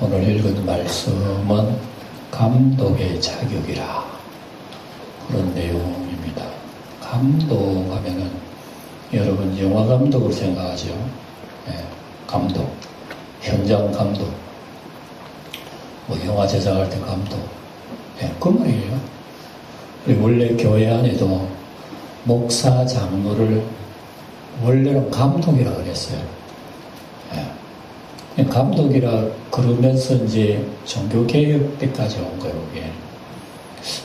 오늘 읽은 말씀은 감독의 자격이라 그런 내용입니다. 감독하면은 여러분 영화 감독을 생각하죠. 감독, 현장 감독, 뭐 영화 제작할 때 감독, 그 말이에요. 그리고 원래 교회 안에도 목사, 장로를 원래는 감독이라 그랬어요. 감독이라 그러면서 이제 종교개혁 때까지 온 거예요, 이게.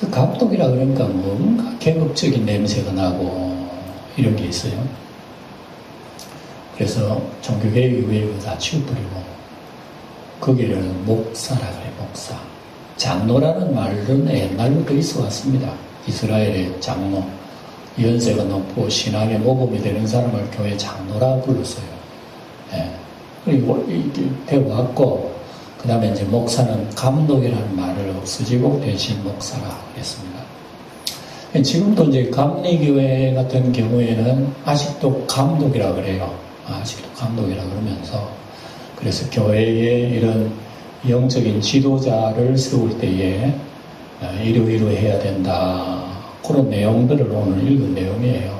감독이라 그러니까 뭔가 개혁적인 냄새가 나고 이런 게 있어요. 그래서 종교개혁 이후에 다 치워버리고 거기를 목사라 그래, 목사. 장로라는 말은 옛날부터 있어 왔습니다. 이스라엘의 장로. 연세가 높고 신앙에 모범이 되는 사람을 교회 장로라 불렀어요. 그리고 이게 되어왔고, 그 다음에 이제 목사는 감독이라는 말을 없어지고 대신 목사라 그랬습니다. 지금도 이제 감리교회 같은 경우에는 아직도 감독이라 그래요. 아직도 감독이라 그러면서, 그래서 교회에 이런 영적인 지도자를 세울 때에 이러이러해야 된다. 그런 내용들을 오늘 읽은 내용이에요.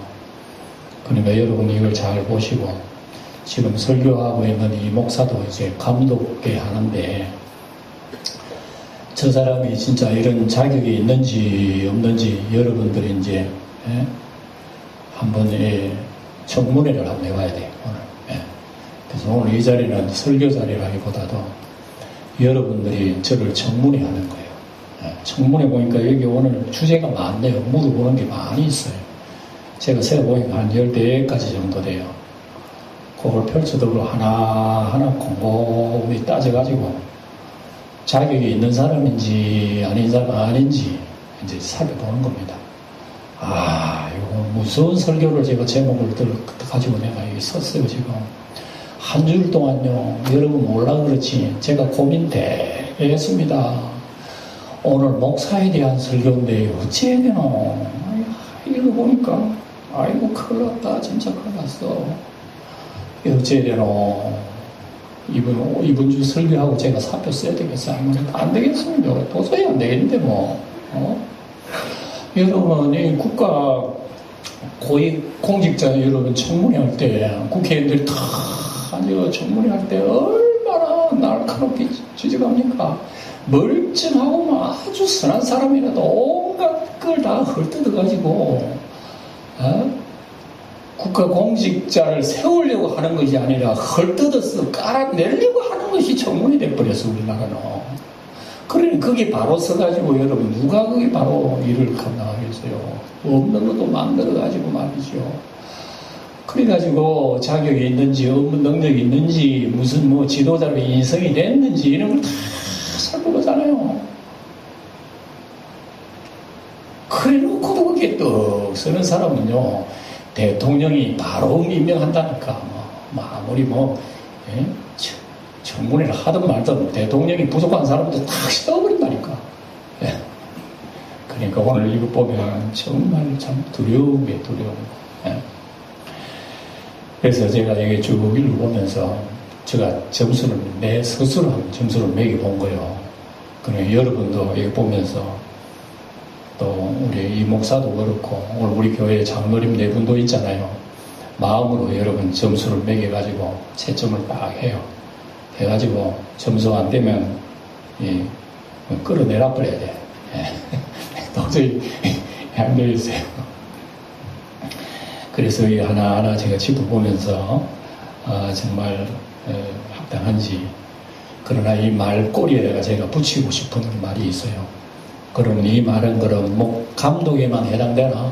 그러니까 여러분 이걸 잘 보시고, 지금 설교하고 있는 이 목사도 이제 감독에 하는데, 저 사람이 진짜 이런 자격이 있는지 없는지 여러분들이 이제 한번 청문회를 한번 해봐야 돼요, 오늘. 그래서 오늘 이 자리는 설교 자리라기보다도 여러분들이 저를 청문회 하는 거예요. 청문회 보니까 여기 오늘 주제가 많네요. 물어보는 게 많이 있어요. 제가 세어보니까 한 14가지 정도 돼요. 그걸 펼쳐두고 하나하나 곰곰이 따져가지고 자격이 있는 사람인지 아닌 사람 아닌지 이제 살펴보는 겁니다. 이거 무서운 설교를 제가 제목을 가지고 내가 여기 썼어요, 지금. 한 줄 동안요, 여러분 몰라 그렇지. 제가 고민 되게 했습니다. 오늘 목사에 대한 설교인데 어찌해야 되노? 읽어보니까 아이고 큰일 났다. 진짜 큰일 났어. 어찌해야 되노? 이번 주 설교하고 제가 사표 써야 되겠어요? 안 되겠습니다. 도저히 안 되겠는데 뭐. 여러분 이 국가 고위 공직자 여러분 청문회 할 때 국회의원들이 다 앉아 청문회 할 때 얼마나 날카롭게 지적합니까? 멀쩡하고 아주 선한 사람이라도 온갖 걸 다 헐뜯어가지고 국가 공직자를 세우려고 하는 것이 아니라 헐뜯어서 깔아내려고 하는 것이 청문이 돼버렸어, 우리나라는. 그러니 그게 바로 서가지고 여러분 누가 그게 바로 일을 감당하겠어요? 없는 것도 만들어가지고 말이죠. 그래가지고 자격이 있는지 없는 능력이 있는지 무슨 뭐 지도자로 인성이 됐는지 이런 걸 다 살펴보잖아요. 그래놓고도 그게 떡 쓰는 사람은요, 대통령이 바로 임명한다니까. 아무리 청문회를 하든 말든 대통령이 부족한 사람들 탁 씌워버린다니까. 그러니까 오늘 이거 보면 정말 참 두려운 게 두려운 거. 그래서 제가 여기 쭉 읽어보면서 제가 점수를 내 스스로 한 점수를 매겨본 거예요. 그러니까 여러분도 이거 보면서 또 우리 이 목사도 그렇고 오늘 우리 교회 장로님 네 분도 있잖아요. 마음으로 여러분 점수를 매겨가지고 채점을 딱 해요. 해가지고 점수 안 되면 끌어내라 버려야 돼. 도저히 안 되겠어요. 그래서 이 하나하나 제가 짚어보면서 정말 합당한지, 그러나 이 말꼬리에다가 제가 붙이고 싶은 말이 있어요. 그럼 이 말은 그럼 감독에만 해당되나?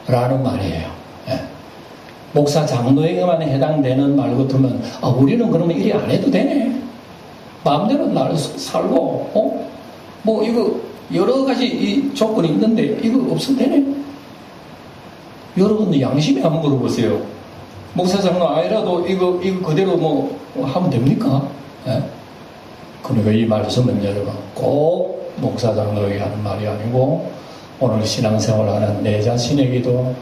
라는 말이에요. 목사 장로에게만 해당되는 말 같으면 우리는 그러면 일이 안 해도 되네. 마음대로 날 살고 이거 여러 가지 이 조건이 있는데 이거 없으면 되네. 여러분도 양심에 한번 물어보세요. 목사 장로 아니라도 이거 그대로 하면 됩니까? 그러니까 이 말씀은 여러분 꼭 목사 장로에게 하는 말이 아니고 오늘 신앙생활하는 내 자신에게도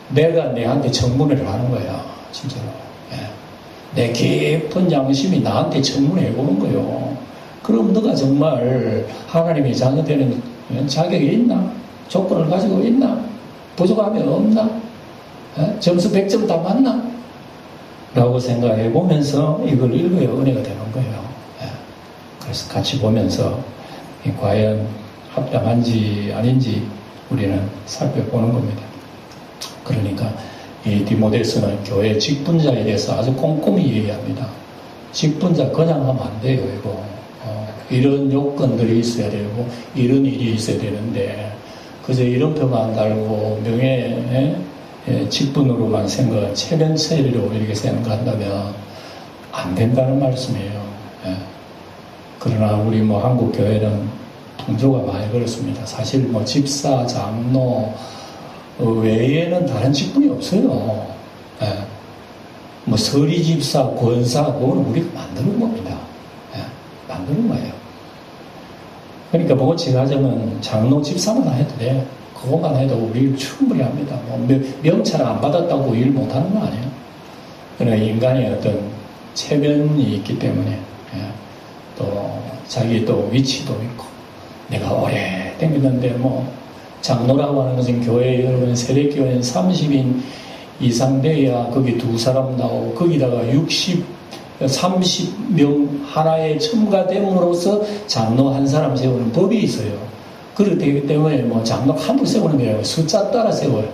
내가 내한테 청문회를 하는 거야, 진짜로. 내 깊은 양심이 나한테 청문해 보는 거예요. 그럼 너가 정말 하나님의 자녀 되는 자격이 있나? 조건을 가지고 있나? 부족함이 없나? 점수 100점 다 맞나? 라고 생각해 보면서 이걸 읽어야 은혜가 되는 거예요. 그래서 같이 보면서 과연 합당한지 아닌지 우리는 살펴보는 겁니다. 그러니까 이 디모데서는 교회 직분자에 대해서 아주 꼼꼼히 얘기합니다. 직분자 그냥 하면 안 돼요. 이거 이런 요건들이 있어야 되고 이런 일이 있어야 되는데 그저 이름표만 달고 명예 직분으로만 생각, 체면체리로 이렇게 생각한다면 안 된다는 말씀이에요. 그러나 우리 한국 교회는 통조가 많이 그렇습니다. 사실 집사, 장로 외에는 다른 직분이 없어요. 서리 집사, 권사, 그거는 우리가 만드는 겁니다. 만드는 거예요. 그러니까 뭐치 가자면 장로 집사만 해도 돼. 그것만 해도 우리 충분히 합니다. 명찰 안 받았다고 일 못하는 거 아니에요. 그러니까 인간의 어떤 체면이 있기 때문에 또 자기 또 위치도 있고 내가 오래 댕겼는데 장로라고 하는 것은 교회 여러분 세례교회는 30인 이상 돼야 거기 두 사람 나오고 거기다가 30명 하나에 첨가됨으로써 장로 한 사람 세우는 법이 있어요. 그렇기 때문에 장로 한 분 세우는 게 아니라 숫자 따라 세워요.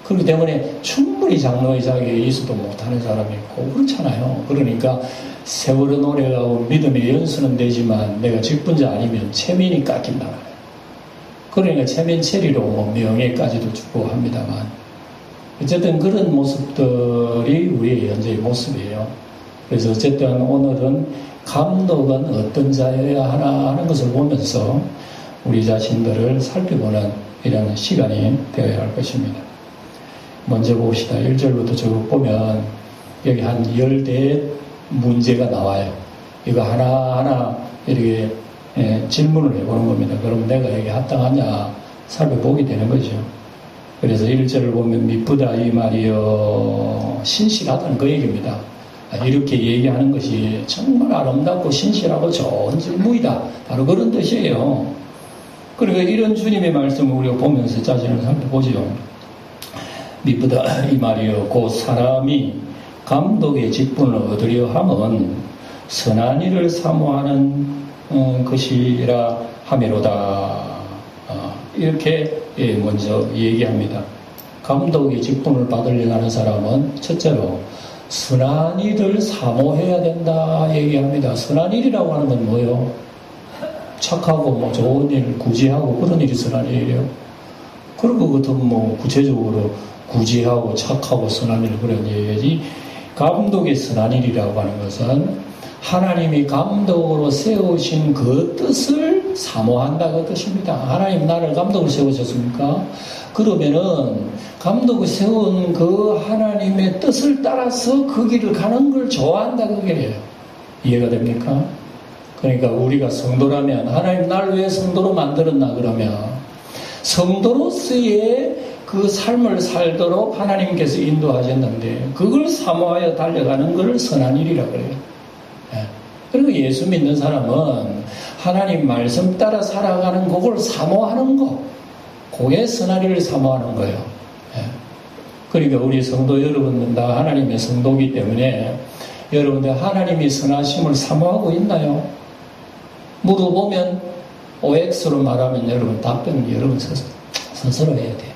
그렇기 때문에 충분히 장로의 자격이 있어도 못하는 사람이 있고 그렇잖아요. 그러니까 세월호 노래하고 믿음의 연수는 되지만 내가 직분자 아니면 체면이 깎인다. 그러니까 체면 체리로 명예까지도 주고 합니다만 어쨌든 그런 모습들이 우리의 현재의 모습이에요. 그래서 어쨌든 오늘은 감독은 어떤 자여야 하나 하는 것을 보면서 우리 자신들을 살펴보는 이런 시간이 되어야 할 것입니다. 먼저 봅시다. 1절부터 쭉 보면 여기 한 10대의 문제가 나와요. 이거 하나하나 이렇게 질문을 해보는 겁니다. 그럼 내가 여기 합당하냐 살펴보게 되는 거죠. 그래서 1절을 보면 미쁘다 이 말이요 신실하다는 그 얘기입니다. 이렇게 얘기하는 것이 정말 아름답고 신실하고 좋은 질문이다. 바로 그런 뜻이에요. 그러니까 이런 주님의 말씀을 우리가 보면서 자신을 살펴보죠. 미쁘다 이 말이요 곧 사람이 감독의 직분을 얻으려 함은 선한 일을 사모하는 것이라 하미로다. 이렇게 먼저 얘기합니다. 감독의 직분을 받으려고 하는 사람은 첫째로 선한 일을 사모해야 된다 얘기합니다. 선한 일이라고 하는 건 뭐예요? 착하고 좋은 일, 구제하고 그런 일이 선한 일이에요. 그리고 그것도 구체적으로 구제하고 착하고 선한 일 그런 얘기지. 감독의 선한 일이라고 하는 것은 하나님이 감독으로 세우신 그 뜻을 사모한다 그 뜻입니다. 하나님 나를 감독으로 세우셨습니까? 그러면은 감독을 세운 그 하나님의 뜻을 따라서 그 길을 가는 걸 좋아한다 그 길이에요. 이해가 됩니까? 그러니까 우리가 성도라면 하나님 나를 왜 성도로 만들었나 그러면 성도로서의 그 삶을 살도록 하나님께서 인도하셨는데 그걸 사모하여 달려가는 것을 선한 일이라고 그래요. 그리고 예수 믿는 사람은 하나님 말씀 따라 살아가는 그걸 사모하는 거 그게 선한 일을 사모하는 거예요. 그러니까 우리 성도 여러분은 다 하나님의 성도이기 때문에 여러분들 하나님이 선하심을 사모하고 있나요? 물어보면 OX로 말하면 여러분 답변은 여러분 스스로 해야 돼요.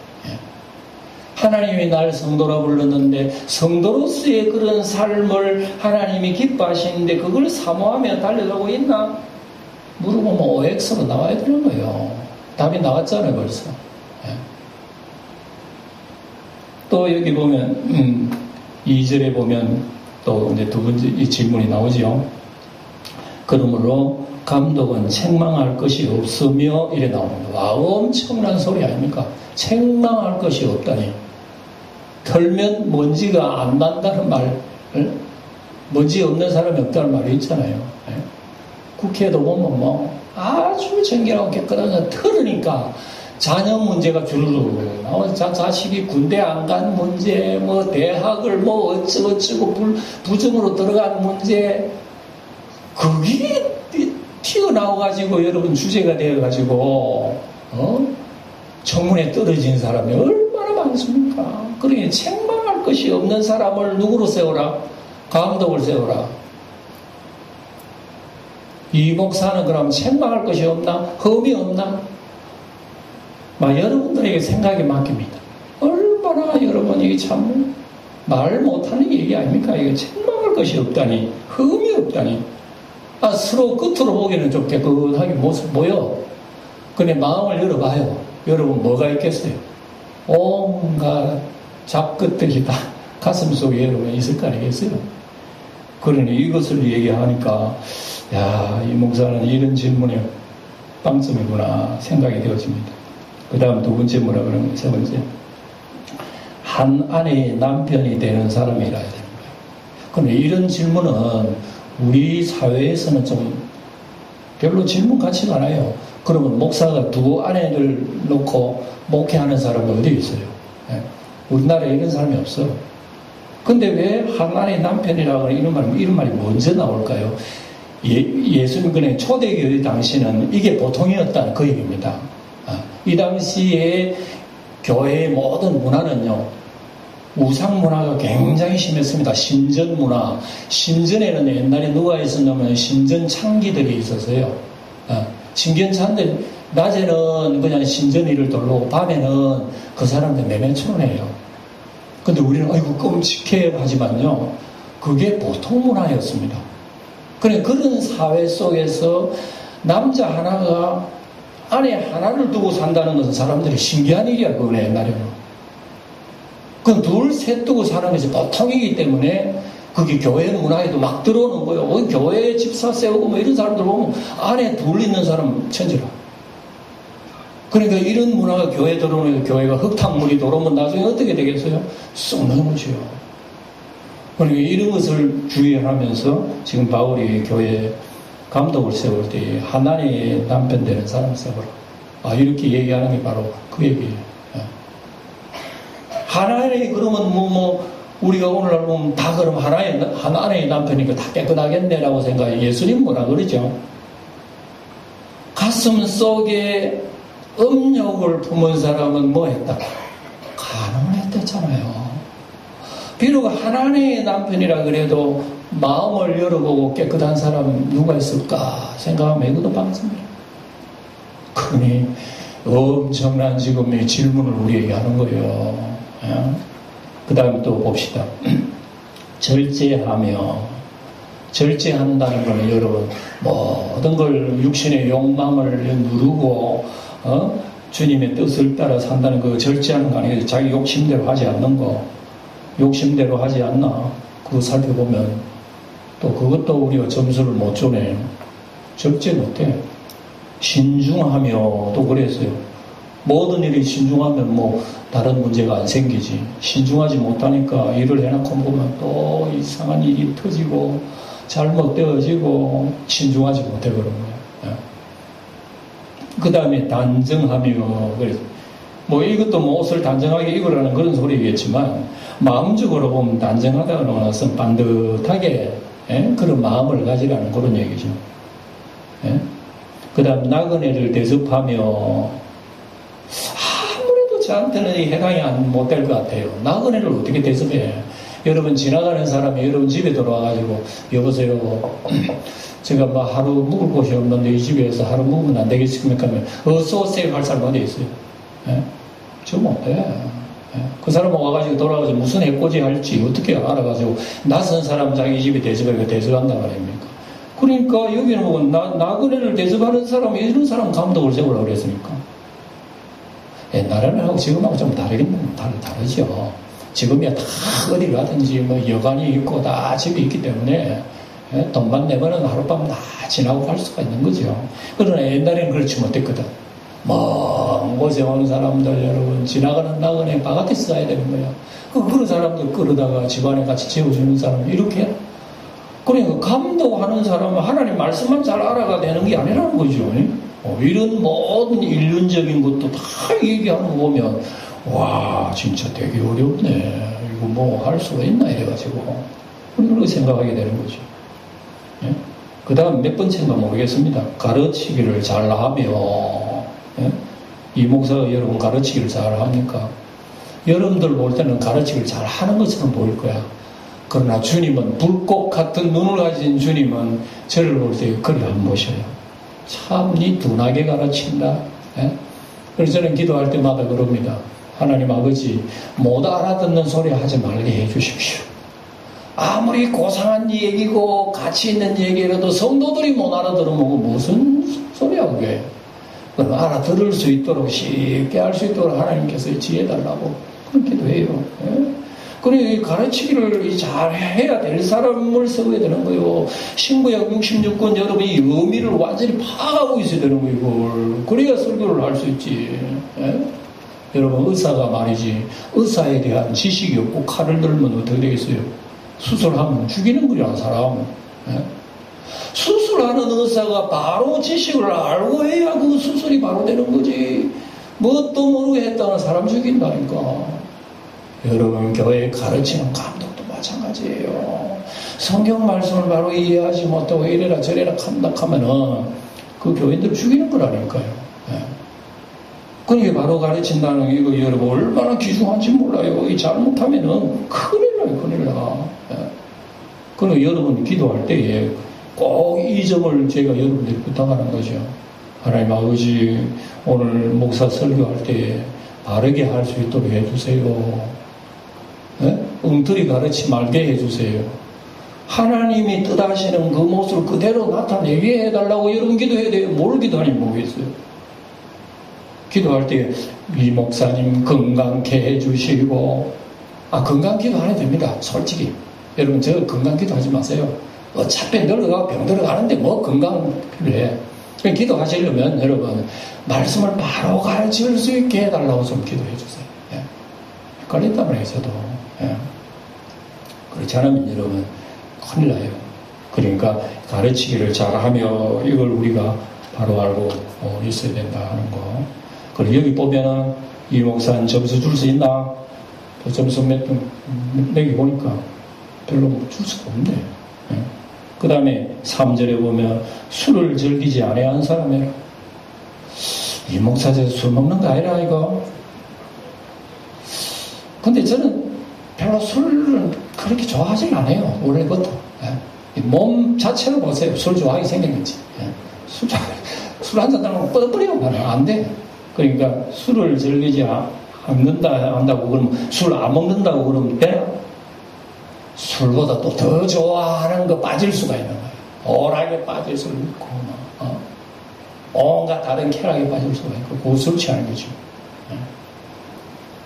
하나님이 날 성도라 불렀는데 성도로서의 그런 삶을 하나님이 기뻐하시는데 그걸 사모하며 달려가고 있나? 물어보면 OX로 나와야 되는 거예요. 답이 나왔잖아요 벌써. 또 여기 보면 2절에 보면 또 이제 두 번째 이 질문이 나오죠. 그러므로 감독은 책망할 것이 없으며 이래 나옵니다. 와 엄청난 소리 아닙니까? 책망할 것이 없다니. 털면 먼지가 안 난다는 말, 먼지 없는 사람이 없다는 말이 있잖아요. 국회에도 보면 아주 정결하고 깨끗하게 털으니까 자녀 문제가 주르륵 자식이 군대 안 간 문제, 뭐 대학을 뭐 어쩌고 부정으로 들어간 문제, 그게 튀어나와가지고 여러분 주제가 되어가지고 청문회 떨어진 사람이 얼마나 많습니까? 그러니 책망할 것이 없는 사람을 누구로 세워라? 감독을 세워라. 이 목사는 그럼 책망할 것이 없나? 흠이 없나? 여러분들에게 생각이 맡깁니다. 얼마나 여러분 이게 참 말 못하는 얘기 아닙니까? 이게 책망할 것이 없다니, 흠이 없다니. 서로 끝으로 보기에는 좀 깨끗하게 모습 보여. 근데 마음을 열어봐요. 여러분 뭐가 있겠어요? 온갖 잡것들이 다 가슴 속에 여러분 있을 거 아니겠어요? 그러니 이것을 얘기하니까 이 목사는 이런 질문에 빵점이구나 생각이 되어집니다. 그 다음 두 번째 뭐라 그러는 거예요? 세 번째, 한 아내의 남편이 되는 사람이라야 되는 거예요. 그런데 이런 질문은 우리 사회에서는 좀 별로 질문 가치가 않아요. 그러면 목사가 두 아내를 놓고 목회하는 사람이 어디 있어요? 우리나라에 이런 사람이 없어. 근데 왜 한 아내의 남편이라고 하는 이런 말이 먼저 나올까요? 예수님 그냥 초대교회 당시는 이게 보통이었다는 그 얘기입니다. 이 당시에 교회의 모든 문화는요, 우상 문화가 굉장히 심했습니다. 신전 문화. 신전에는 옛날에 누가 있었냐면 신전 창기들이 있었어요. 신전 창들, 낮에는 그냥 신전 일을 돌보고 밤에는 그 사람들 매매촌해요. 근데 우리는 아이고 끔찍해 하지만요, 그게 보통 문화였습니다. 그런 사회 속에서 남자 하나가 아내 하나를 두고 산다는 것은 사람들이 신기한 일이야, 그건 옛날에는. 그건 둘, 셋 두고 사는 것이 보통이기 때문에 그게 교회 문화에도 막 들어오는 거예요. 교회에 집사 세우고 뭐 이런 사람들 보면 아내 둘 있는 사람 천지라. 그러니까 이런 문화가 교회에 들어오면 교회가 흙탕물이 들어오면 나중에 어떻게 되겠어요? 쑥 넘어지요. 그러니까 이런 것을 주의하면서 지금 바울이 교회 감독을 세울 때 하나님의 남편 되는 사람을 세워라. 이렇게 얘기하는 게 바로 그 얘기예요. 하나의 그러면 우리가 오늘날 보면 다 그럼 하나의 남편이니까 다 깨끗하겠네라고 생각해. 예수님 뭐라 그러죠? 가슴 속에 음욕을 품은 사람은 뭐 했다? 간음을 했댔잖아요. 비록 하나님의 남편이라 그래도 마음을 열어보고 깨끗한 사람은 누가 있을까 생각하면 이것도 많습니다. 그러니 엄청난 지금 질문을 우리에게 하는 거예요. 그 다음에 또 봅시다. 절제한다는 것은 여러분 모든 걸 육신의 욕망을 누르고 주님의 뜻을 따라 산다는 거 절제하는 거 아니에요. 자기 욕심대로 하지 않는 거, 욕심대로 하지 않나 그거 살펴보면 또 그것도 우리가 점수를 못 주네요. 절제 못해. 신중하며 또 그랬어요. 모든 일이 신중하면 다른 문제가 안 생기지. 신중하지 못하니까 일을 해놓고 보면 또 이상한 일이 터지고 잘못되어지고 신중하지 못해 그런 거예요. 그 다음에 단정하며 그래서 이것도 옷을 단정하게 입으라는 그런 소리겠지만 마음적으로 보면 단정하다는 것은 반듯하게 그런 마음을 가지라는 그런 얘기죠. 그 다음 나그네를 대접하며 아무래도 저한테는 해당이 못 될 것 같아요. 나그네를 어떻게 대접해? 여러분 지나가는 사람이 여러분 집에 들어와가지고 여보세요 제가 하루 묵을 곳이 없는데 이 집에서 하루 묵으면 안 되겠습니까? 어서 오세요 할 사람 어디 있어요? 저 못해. 그 사람 와가지고 돌아가서 무슨 해코지 할지 어떻게 알아가지고 낯선 사람 자기 집에 대접한단 말입니까? 그러니까 여기는 나그네를 대접하는 사람이 이런 사람 감독을 세우라고 그랬으니까. 옛날에는 하고 지금하고 좀 다르죠. 지금이야 다 어디 가든지 여관이 있고 다 집이 있기 때문에 돈만 내면은 하룻밤 다 지나고 갈 수가 있는 거죠. 그러나 옛날에는 그렇지 못했거든. 먼 곳에 오는 사람들 여러분 지나가는 나그네 바깥에 써야 되는 거야. 그런 사람들 끌어다가 집안에 같이 재워주는 사람 이렇게 그러니까 감독하는 사람은 하나님 말씀만 잘 알아가 되는 게 아니라는 거죠. 이런 모든 일륜적인 것도 다 얘기하는 거 보면 와 진짜 되게 어렵네. 이거 뭐 할 수가 있나 이래가지고 그렇게 생각하게 되는 거죠. 예? 그 다음 몇 번째인가 모르겠습니다. 가르치기를 잘하며 예? 이 목사가 여러분 가르치기를 잘합니까? 여러분들 볼 때는 가르치기를 잘하는 것처럼 보일 거야. 그러나 주님은 불꽃 같은 눈을 가진 주님은 저를 볼 때 그리 안 보셔요. 참 니 둔하게 가르친다. 예? 그래서 저는 기도할 때마다 그럽니다. 하나님 아버지 못 알아듣는 소리 하지 말게 해주십시오. 아무리 고상한 얘기고 가치 있는 얘기라도 성도들이 못 알아들으면 무슨 소리야 그게. 그럼 알아들을 수 있도록 쉽게 할 수 있도록 하나님께서 지혜달라고 그런 기도해요. 예? 그래 가르치기를 잘 해야 될 사람을 세워야 되는 거예요. 신구약 66권 여러분이 의미를 완전히 파악하고 있어야 되는 거예요. 이걸. 그래야 설교를 할 수 있지. 예? 여러분 의사가 말이지 의사에 대한 지식이 없고 칼을 들면 어떻게 되겠어요? 수술하면 죽이는 거야 사람. 예? 수술하는 의사가 바로 지식을 알고 해야 그 수술이 바로 되는 거지. 뭣도 모르고 했다는 사람 죽인다니까. 여러분 교회 가르치는 감독도 마찬가지예요. 성경 말씀을 바로 이해하지 못하고 이래라 저래라 감독하면은 그 교인들 죽이는 거라니까요. 예. 그러니까 바로 가르친다는 이거 여러분 얼마나 귀중한지 몰라요. 이 잘못하면은 큰일 나요, 큰일 나. 예. 그러니까 여러분 기도할 때에 꼭 이 점을 제가 여러분들이 부탁하는 거죠. 하나님 아버지 오늘 목사 설교할 때 바르게 할 수 있도록 해주세요. 네? 엉터리 가르치 말게 해주세요. 하나님이 뜻하시는 그 모습을 그대로 나타내게 해달라고 여러분 기도해야 돼요. 뭘 기도하는지 모르겠어요. 기도할 때 이 목사님 건강케 해주시고 건강 기도 안 해도 됩니다. 솔직히 여러분 저 건강 기도 하지 마세요. 어차피 늙어가 병 들어가는데 뭐 건강 필요해. 기도하시려면 여러분 말씀을 바로 가르칠 수 있게 해달라고 좀 기도해 주세요. 예. 헷갈린단 말이에요 저도. 예. 그렇지 않으면 여러분 큰일 나요. 그러니까 가르치기를 잘하며 이걸 우리가 바로 알고 있어야 된다 하는 거. 그리고 여기 보면은 이 목사는 점수 줄 수 있나? 점수 매기 보니까 별로 줄 수가 없네. 예. 그 다음에 3절에 보면 술을 즐기지 아니한 사람이라. 이 목사 술 먹는 거 아니라 이거. 근데 저는 별로 술을 그렇게 좋아하진 않아요. 원래부터. 예. 몸 자체로 보세요. 술 좋아하게 생겼는지. 예. 술 한잔 하면 뻗어버리고 말이야. 안 돼. 그러니까 술을 즐기지 않는다 한다고 그러면 술 안 먹는다고 그러면 되나? 술보다 또 더 좋아하는 거 빠질 수가 있는 거예요. 오락에 빠질 수도 있고, 온갖 다른 쾌락에 빠질 수가 있고, 그거 술 취하는 거죠.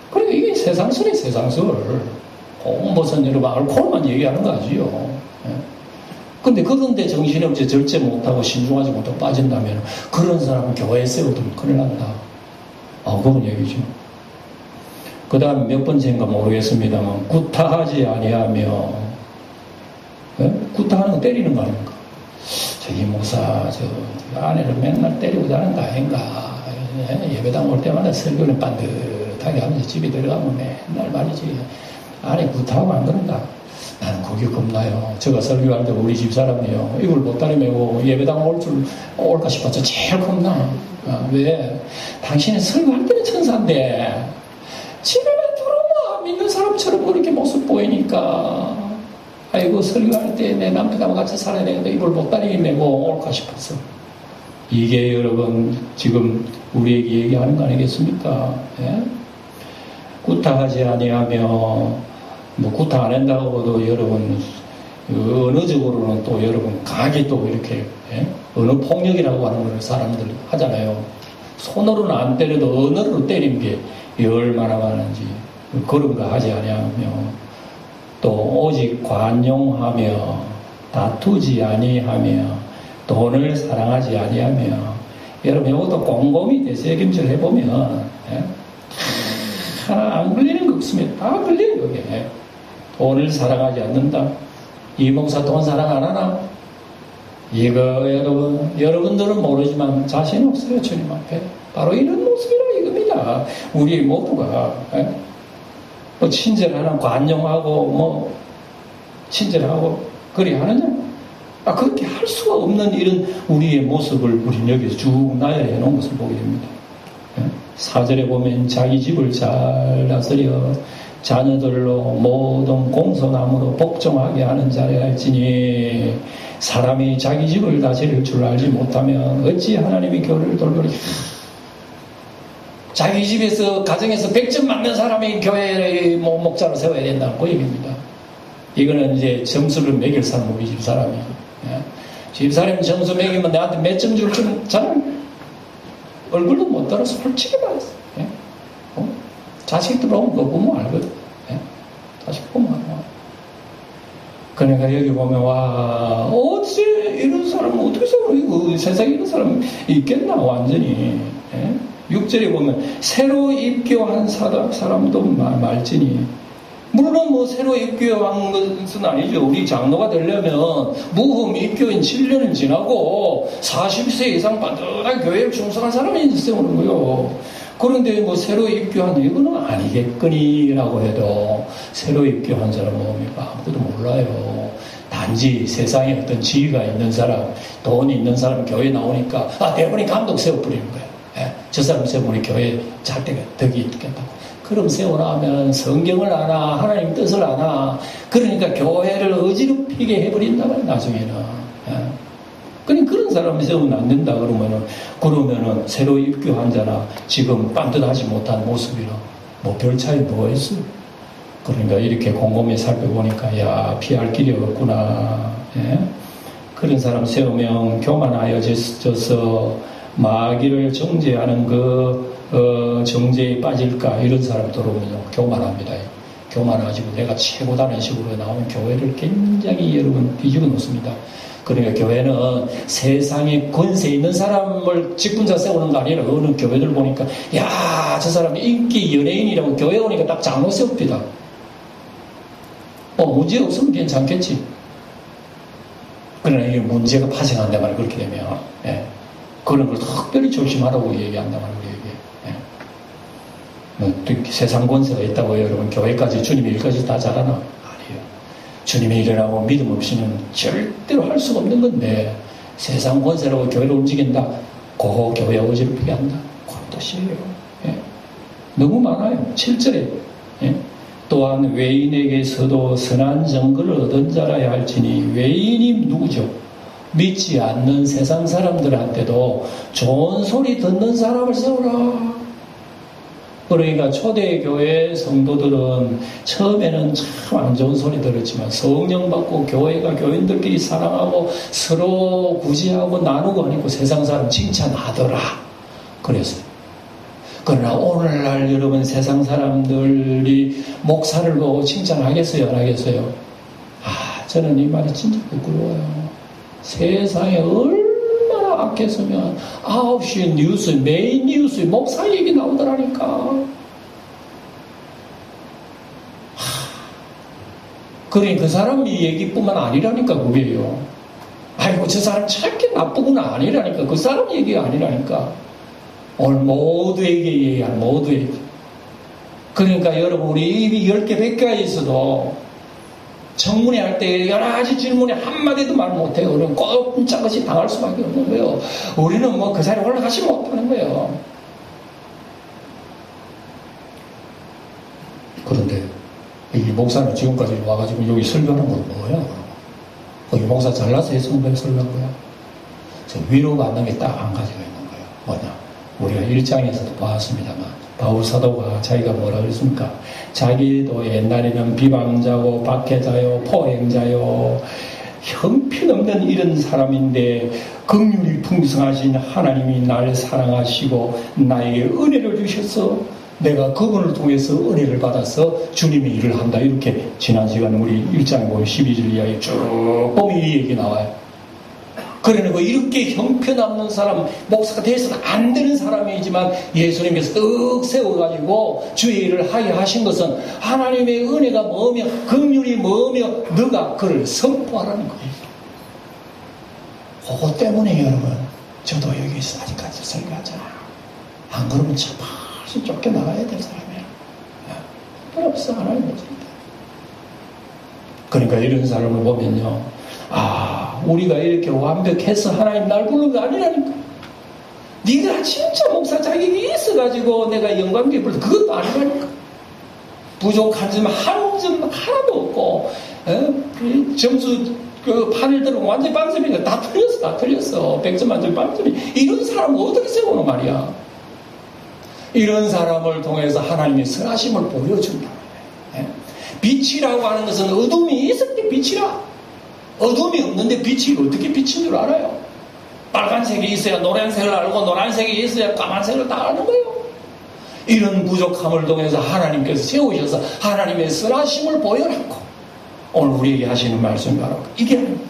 그러니까 이게 세상술이에요, 세상술. 무슨 여러분, 알코올만 얘기하는 거 아니에요. 근데 그런데 정신없이 절제 못하고 신중하지 못하고 빠진다면, 그런 사람은 교회에 세워두면 큰일 난다. 그런 얘기죠. 그 다음 몇 번째인가 모르겠습니다만 구타하지 아니하며 구타하는 거 때리는 거 아닙니까? 저기 목사 저 아내를 맨날 때리고 자는 거 아닌가. 예배당 올 때마다 설교는 반듯하게 하면서 집에 들어가면 맨날 말이지 아내 구타하고 안 그런가. 나는 그게 겁나요. 제가 설교할 때 우리 집사람이요 이걸 못다리 메고 예배당 올까 싶어서 제일 겁나. 왜? 당신은 설교할 때는 천사인데 집에만 들어오면 믿는 사람처럼 그렇게 모습 보이니까 아이고 설교할 때 내 남편하고 같이 살아야 되는데 이걸 못다리 메고 올까 싶었어. 이게 여러분 지금 우리에게 얘기하는 거 아니겠습니까? 예? 구타하지 아니하며 뭐 구타 안 한다고도 여러분 언어적으로는 또 여러분 강하게 또 이렇게 언어 폭력이라고 하는 걸 사람들 하잖아요. 손으로는 안 때려도 언어로 때리는 게 얼마나 많은지 그런 거 하지 아니하며 또 오직 관용하며 다투지 아니하며 돈을 사랑하지 아니하며 여러분 이것도 곰곰이 되새김질 해보면 하나 안 걸리는 거 없으면 다 걸려요. 그게 돈을 사랑하지 않는다. 이 목사 돈 사랑 안 하나? 이거 여러분들은 모르지만 자신 없어요, 주님 앞에. 바로 이런 모습이라 이겁니다. 우리 모두가. 뭐 친절하나 관용하고 뭐 친절하고 그리 하느냐? 그렇게 할 수가 없는 이런 우리의 모습을 우리는 여기서 쭉 나열해 놓은 것을 보게 됩니다. 4절에 보면 자기 집을 잘 다스려 자녀들로 모든 공손함으로 복종하게 하는 자라 할지니 사람이 자기 집을 다스릴 줄 알지 못하면 어찌 하나님의 교회를 돌보리. 자기 집에서 가정에서 100점 맞는 사람이 교회의 목자로 세워야 된다는 그 얘기입니다. 이거는 이제 점수를 매길 사람 우리 집사람이에요. 집사람이 점수 매기면 내한테 몇 점 줄 줄 저는 얼굴도 못 들어 솔직히 말했어. 자식 들어오면 그거 보면 알거든. 자식 보면 알아. 그러니까 여기 보면 와 어째 이런 사람은 어떻게 살아? 이거 세상에 이런 사람 있겠나 완전히. 6절에 보면 새로 입교한 사람도 말지니 물론 뭐 새로 입교한 것은 아니죠. 우리 장로가 되려면 무흠 입교인 7년을 지나고 40세 이상 반듯하게 교회를 충성한 사람이 있어야 오는 거요. 그런데 뭐 새로 입교한 이거는 아니겠거니라고 해도 새로 입교한 사람은 뭡니까? 아무도 몰라요. 단지 세상에 어떤 지위가 있는 사람, 돈이 있는 사람 교회 나오니까 대본이 감독 세워버리는 거예요. 저 사람 세우니 교회 잘 때가 덕이 있겠다고. 그럼 세워나면 성경을 아나 하나님 뜻을 아나 그러니까 교회를 어지럽히게 해버린다 말이야 나중에는. 그러니까 그런 사람이 세우면 안 된다 그러면은 새로 입교한 자나 지금 반듯하지 못한 모습이나 뭐 별 차이 뭐가 있어? 그러니까 이렇게 곰곰이 살펴보니까 야 피할 길이 없구나. 그런 사람 세우면 교만하여져서 마귀를 정죄하는 정죄에 빠질까 이런 사람 들어오면 교만합니다. 교만하지고 내가 최고다는 식으로 나오는 교회를 굉장히 여러분 뒤집어 놓습니다. 그러니까 교회는 세상에 권세 있는 사람을 직분자 세우는 거 아니라 어느 교회들 보니까 야 저 사람 인기 연예인이라고 교회 오니까 딱 장로 세웁니다. 문제 없으면 괜찮겠지. 그러나 이게 문제가 발생한단 말이에요. 그렇게 되면 그런 걸 특별히 조심하라고 얘기한단 말이에요. 세상 권세가 있다고 여러분 교회까지 주님의 일까지 다 잘하나? 아니에요. 주님의 일을 하고 믿음 없이는 절대로 할 수가 없는 건데 세상 권세라고 교회를 움직인다. 그거 교회 어지럽히게 한다. 그런 뜻이에요. 너무 많아요. 7절에 또한 외인에게서도 선한 정거를 얻은 자라야 할지니 외인이 누구죠? 믿지 않는 세상 사람들한테도 좋은 소리 듣는 사람을 세우라. 그러니까 초대교회 성도들은 처음에는 참 안 좋은 소리 들었지만 성령 받고 교회가 교인들끼리 사랑하고 서로 구제하고 나누고 하니까 세상 사람 칭찬하더라. 그랬어요. 그러나 오늘날 여러분 세상 사람들이 목사를 보고 칭찬하겠어요? 안 하겠어요? 저는 이 말이 진짜 부끄러워요. 세상에 얼마나 악했으면 9시 뉴스, 메인 뉴스에 목사 얘기 나오더라니까. 그러니 그 사람 얘기뿐만 아니라니까 그게요. 아이고 저 사람 참게 나쁘구나 아니라니까. 그 사람 얘기가 아니라니까. 오늘 모두에게 얘기하는 모두에게. 그러니까 여러분 우리 입이 10개 100개가 있어도 청문회 할 때 여러 가지 질문에 한마디도 말 못해요. 그러면 꼼짝없이 당할 수밖에 없는 거예요. 우리는 뭐 그 자리에 올라가지 못하는 거예요. 그런데 이 목사는 지금까지 와가지고 여기 설교하는 건 뭐야? 거기 목사 잘나서 해서 왜 설교한 거야? 위로받는 게 딱 한 가지가 있는 거예요. 뭐냐? 우리가 1장에서도 봤습니다만 바울 사도가 자기가 뭐라 그랬습니까? 자기도 옛날에는 비방자고 박해자요 포행자요 형편없는 이런 사람인데 긍휼이 풍성하신 하나님이 나를 사랑하시고 나에게 은혜를 주셔서 내가 그분을 통해서 은혜를 받아서 주님의 일을 한다. 이렇게 지난 시간에 우리 1장에 보면 12절 이야기 쭉 보면 이 얘기 나와요. 그러니까 이렇게 형편없는 사람, 목사가 돼서는 안 되는 사람이지만 예수님께서 떡 세워가지고 주의 일을 하게 하신 것은 하나님의 은혜가 뭐며 긍휼이 뭐며 너가 그를 선포하라는 거예요. 그것 때문에 여러분, 저도 여기서 아직까지 설교하잖아요. 안 그러면 차파시 쫓겨나가야 될 사람이에요. 별 없어, 하나님 없습니다. 그러니까 이런 사람을 보면요, 우리가 이렇게 완벽해서 하나님 날 부르는 거 아니라니까. 네가 진짜 목사 자격이 있어가지고 내가 영광기 불러, 그것도 아니라니까. 부족한 점 한 점 하나도 없고, 점수 판을 들으면 완전히 빵점이니까 다 틀렸어. 100점 만점 빵점이. 이런 사람을 어떻게 세우는 말이야. 이런 사람을 통해서 하나님의 선하심을 보여준다. 빛이라고 하는 것은 어둠이 있을 때 빛이라. 어둠이 없는데 빛이 어떻게 빛인 줄 알아요? 빨간색이 있어야 노란색을 알고, 노란색이 있어야 까만색을 다 아는 거예요. 이런 부족함을 통해서 하나님께서 세우셔서 하나님의 선하심을 보여놨고, 오늘 우리에게 하시는 말씀이 바로 이게 아닙니다.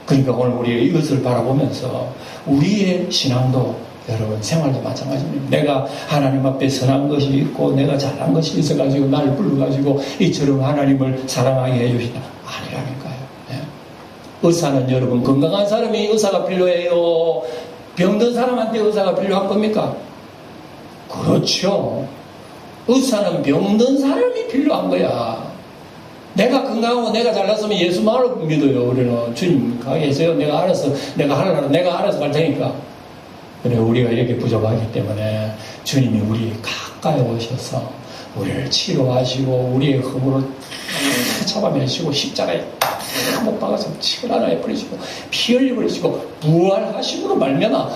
그러니까 오늘 우리가 이것을 바라보면서 우리의 신앙도, 여러분 생활도 마찬가지입니다. 내가 하나님 앞에 선한 것이 있고 내가 잘한 것이 있어가지고 나를 불러가지고 이처럼 하나님을 사랑하게 해주시다, 아니라니까요. 의사는 여러분, 건강한 사람이 의사가 필요해요? 병든 사람한테 의사가 필요한 겁니까? 그렇죠. 의사는 병든 사람이 필요한 거야. 내가 건강하고 내가 잘났으면 예수만을 믿어요. 우리는 주님 가 계세요. 내가 알아서 갈 테니까. 그래, 우리가 이렇게 부족하기 때문에 주님이 우리 가까이 오셔서 우리를 치료하시고 우리의 허물을 잡아내시고 십자가에 못 박아서 치열하게 버리시고 피 흘려 버리시고 부활하심으로 말미암아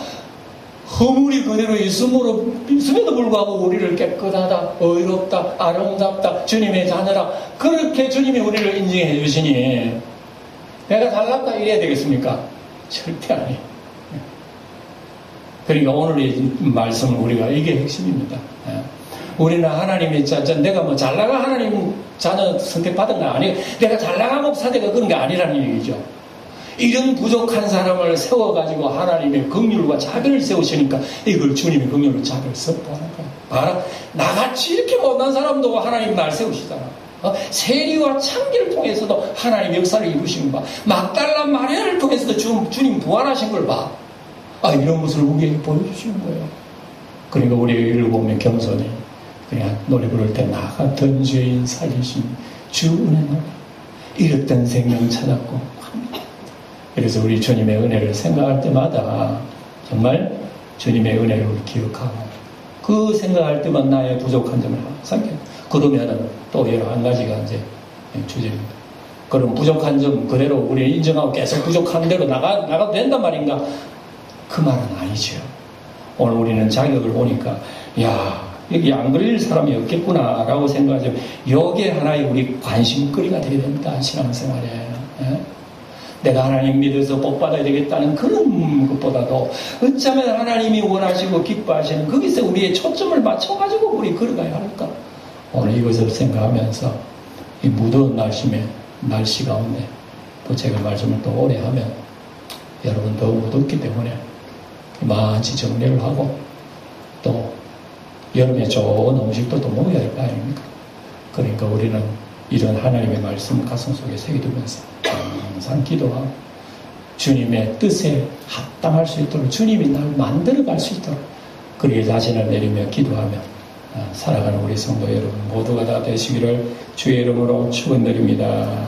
허물이 그대로 있음에도 불구하고 우리를 깨끗하다, 의롭다, 아름답다, 주님의 자녀라, 그렇게 주님이 우리를 인정해 주시니 내가 잘났다 이래야 되겠습니까? 절대 아니에요. 그러니까 오늘의 말씀은 우리가 이게 핵심입니다. 우리는 하나님의 내가 뭐 잘나가 하나님 자녀 선택받은 거 아니에요. 내가 잘나가 목사되가 그런 게 아니라는 얘기죠. 이런 부족한 사람을 세워가지고 하나님의 긍휼과 자비를 세우시니까 이걸 주님의 긍휼과 자비를 선포하는 거예요. 봐라, 나같이 이렇게 못난 사람도 하나님 날 세우시잖아. 세리와 창기를 통해서도 하나님 역사를 이루시는 바, 막달라 마리아를 통해서도 주님 부활하신 걸 봐. 이런 것을 우리에게 보여주시는 거예요. 그러니까 우리가 이를 보면 겸손히 그냥 노래 부를 때 나 같은 죄인 살리신 주 은혜노라, 잃었던 생명 찾았고 합니다. 그래서 우리 주님의 은혜를 생각할 때마다 정말 주님의 은혜를 기억하고, 그 생각할 때만 나의 부족한 점을 생각해. 그러면은 또 여러 한 가지가 이제 주제입니다. 그럼 부족한 점 그대로 우리 인정하고 계속 부족한 대로 나가도 된단 말인가? 그 말은 아니죠. 오늘 우리는 자격을 보니까, 여기 안 그릴 사람이 없겠구나라고 생각하지만, 여기에 하나의 우리 관심거리가 되게 됩니다. 신앙생활에. 내가 하나님 믿어서 복 받아야 되겠다는 그런 것보다도 어쩌면 하나님이 원하시고 기뻐하시는 거기서 우리의 초점을 맞춰가지고 우리 걸어가야 할까? 오늘 이것을 생각하면서 이 무더운 날씨 가운데 또 제가 말씀을 또 오래 하면 여러분 더 무덥기 때문에 많이 정리를 하고 또 여름에 좋은 음식도 또 먹어야 될 거 아닙니까? 그러니까 우리는 이런 하나님의 말씀을 가슴 속에 새겨두면서 항상 기도하고 주님의 뜻에 합당할 수 있도록, 주님이 날 만들어갈 수 있도록 그렇게 자신을 내리며 기도하며 살아가는 우리 성도 여러분 모두가 다 되시기를 주의 이름으로 축원드립니다.